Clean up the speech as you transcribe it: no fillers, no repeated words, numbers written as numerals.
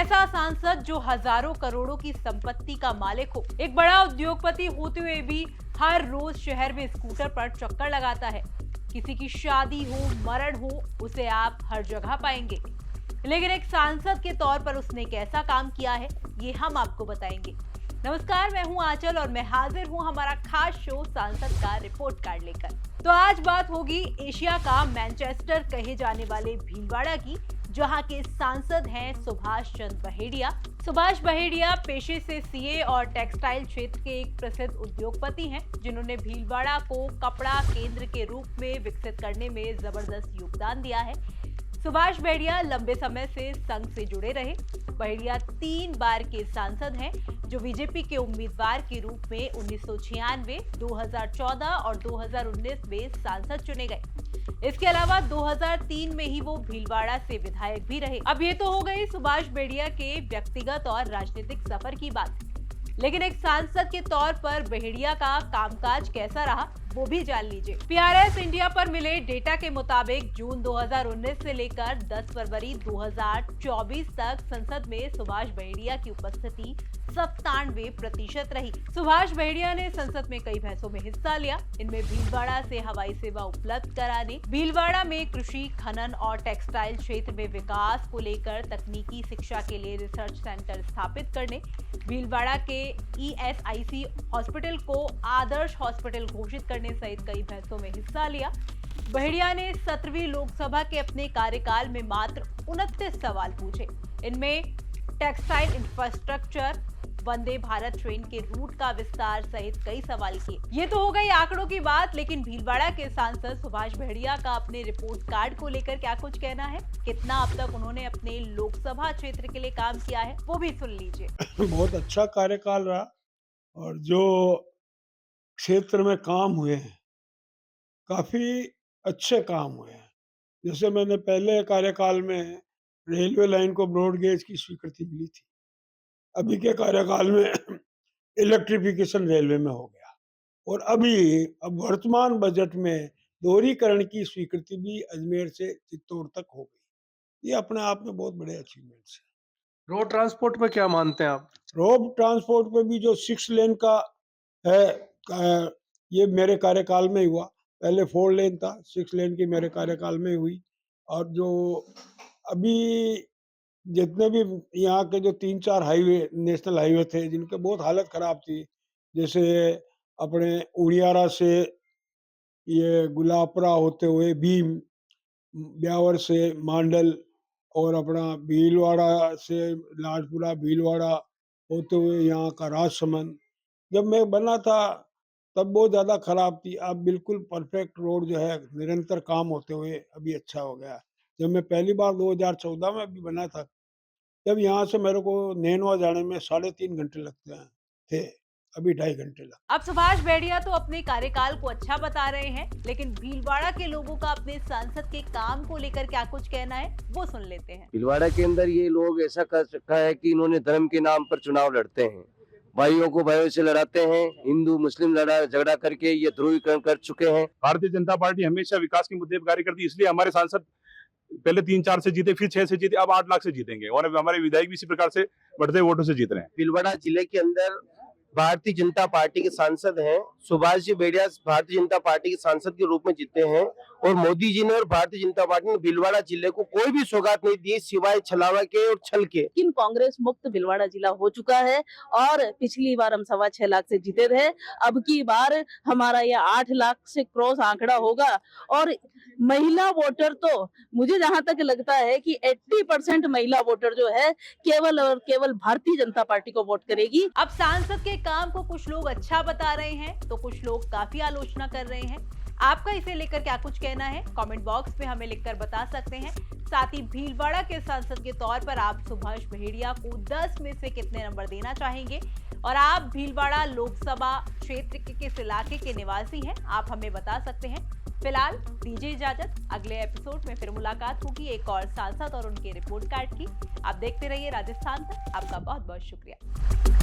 ऐसा सांसद जो हजारों करोड़ों की संपत्ति का मालिक हो, एक बड़ा उद्योगपति होते हुए भी हर रोज शहर में स्कूटर पर चक्कर लगाता है। किसी की शादी हो, मरण हो, उसे आप हर जगह पाएंगे। लेकिन एक सांसद के तौर पर उसने कैसा काम किया है, ये हम आपको बताएंगे। नमस्कार, मैं हूं आंचल और मैं हाजिर हूं हमारा खास शो सांसद का रिपोर्ट कार्ड लेकर। तो आज बात होगी एशिया का मैनचेस्टर कहे जाने वाले भीलवाड़ा की, जहां के सांसद हैं सुभाष चंद्र बहेड़िया। सुभाष बहेड़िया पेशे से सीए और टेक्सटाइल क्षेत्र के एक प्रसिद्ध उद्योगपति हैं, जिन्होंने भीलवाड़ा को कपड़ा केंद्र के रूप में विकसित करने में जबरदस्त योगदान दिया है। सुभाष बहेड़िया लंबे समय से संघ से जुड़े रहे। बहेड़िया 3 बार के सांसद हैं, जो बीजेपी के उम्मीदवार के रूप में 1996, 2014 और 2019 में सांसद चुने गए। इसके अलावा 2003 में ही वो भीलवाड़ा से विधायक भी रहे। अब ये तो हो गई सुभाष बहेड़िया के व्यक्तिगत और राजनीतिक सफर की बात, लेकिन एक सांसद के तौर पर बहेड़िया का कामकाज कैसा रहा, वो भी जान लीजिए। पीआरएस इंडिया पर मिले डेटा के मुताबिक जून 2019 से लेकर 10 फरवरी 2024 तक संसद में सुभाष बहेड़िया की उपस्थिति 97% रही। सुभाष बहेड़िया ने संसद में कई बहसों में हिस्सा लिया। इनमें भीलवाड़ा से हवाई सेवा उपलब्ध कराने, भीलवाड़ा में कृषि, खनन और टेक्सटाइल क्षेत्र में विकास को लेकर तकनीकी शिक्षा के लिए रिसर्च सेंटर स्थापित करने, भीलवाड़ा के ईएसआईसी हॉस्पिटल को आदर्श हॉस्पिटल घोषित करने सहित कई बहसों में हिस्सा लिया। बहेड़िया ने 17वीं लोकसभा के अपने कार्यकाल में मात्र 29 सवाल पूछे। इनमें textile infrastructure, Vande Bharat train के रूट का विस्तार सहित कई सवाल किए। ये तो हो गई आंकड़ों की बात, लेकिन भीलवाड़ा के सांसद सुभाष बहेड़िया का अपने रिपोर्ट कार्ड को लेकर क्या कुछ कहना है, कितना अब तक उन्होंने अपने लोकसभा क्षेत्र के लिए काम किया है, वो भी सुन लीजिए। बहुत अच्छा कार्यकाल रहा और जो क्षेत्र में काम हुए हैं काफी अच्छे काम हुए हैं। जैसे मैंने पहले कार्यकाल में रेलवे लाइन को ब्रॉड गेज की स्वीकृति मिली थी, अभी के कार्यकाल में इलेक्ट्रिफिकेशन रेलवे में हो गया और अब वर्तमान बजट में दोहरीकरण की स्वीकृति भी अजमेर से चित्तौड़ तक हो गई। ये अपने आप में बहुत बड़े अचीवमेंट्स हैं। रोड ट्रांसपोर्ट में क्या मानते हैं आप? रोड ट्रांसपोर्ट पे भी जो 6 लेन का है, ये मेरे कार्यकाल में ही हुआ। पहले 4 लेन था, 6 लेन की मेरे कार्यकाल में हुई। और जो अभी जितने भी यहाँ के जो 3-4 हाईवे, नेशनल हाईवे थे, जिनके बहुत हालत खराब थी, जैसे अपने उड़ियारा से ये गुलापरा होते हुए भीम, ब्यावर से मांडल और अपना भीलवाड़ा से लाजपुरा, भीलवाड़ा होते हुए यहाँ का राजसमंद, जब मैं बना था तब बहुत ज़्यादा खराब थी। अब बिल्कुल परफेक्ट रोड जो है, निरंतर काम होते हुए अभी अच्छा हो गया। जब मैं पहली बार 2014 में अभी बना था, जब यहाँ से मेरे को नैनवा जाने में 3.5 घंटे लगते हैं थे, अभी 2.5 घंटे लगते। अब सुभाष बहेड़िया तो अपने कार्यकाल को अच्छा बता रहे हैं, लेकिन भीलवाड़ा के लोगों का अपने सांसद के काम को लेकर क्या कुछ कहना है, वो सुन लेते हैं। भीलवाड़ा के अंदर ये लोग ऐसा कर रखा है कि इन्होंने धर्म के नाम पर चुनाव लड़ते हैं, भाइयों को भाइयों से लड़ाते हैं, हिंदू मुस्लिम झगड़ा करके ये ध्रुवीकरण कर चुके हैं। भारतीय जनता पार्टी हमेशा विकास के मुद्दे पर कार्य करती है, इसलिए हमारे सांसद पहले 3-4 से जीते, फिर 6 से जीते, अब 8 लाख से जीतेंगे और अब हमारे विधायक भी इसी प्रकार से बढ़ते वोटों से जीत रहे हैं। भीलवाड़ा जिले के अंदर भारतीय जनता पार्टी के सांसद हैं, सुभाष जी बहेड़िया भारतीय जनता पार्टी के सांसद के रूप में जीते हैं और मोदी जी ने और भारतीय जनता पार्टी ने भीलवाड़ा जिले को कोई भी सौगात नहीं दी सिवाय छलावा के और छल के। लेकिन कांग्रेस मुक्त भीलवाड़ा जिला हो चुका है और पिछली बार हम 6.25 लाख से जीते थे, अब की बार हमारा ये 8 लाख से क्रॉस आंकड़ा होगा। और महिला वोटर तो मुझे जहां तक लगता है कि 80% महिला वोटर जो है केवल और केवल भारतीय जनता पार्टी को वोट करेगी। अब सांसद के काम को कुछ लोग अच्छा बता रहे हैं, तो कुछ लोग काफी आलोचना कर रहे हैं। आपका इसे लेकर क्या कुछ कहना है, कमेंट बॉक्स में हमें लिखकर बता सकते हैं। साथ ही भीलवाड़ा के सांसद के तौर पर आप सुभाष बहेड़िया को 10 में से कितने नंबर देना चाहेंगे, और आप भीलवाड़ा लोकसभा क्षेत्र के किस इलाके के निवासी हैं, आप हमें बता सकते हैं। फिलहाल दीजिए इजाजत, अगले एपिसोड में फिर मुलाकात होगी एक और सांसद और उनके रिपोर्ट कार्ड की। आप देखते रहिए राजस्थान तक। आपका बहुत बहुत शुक्रिया।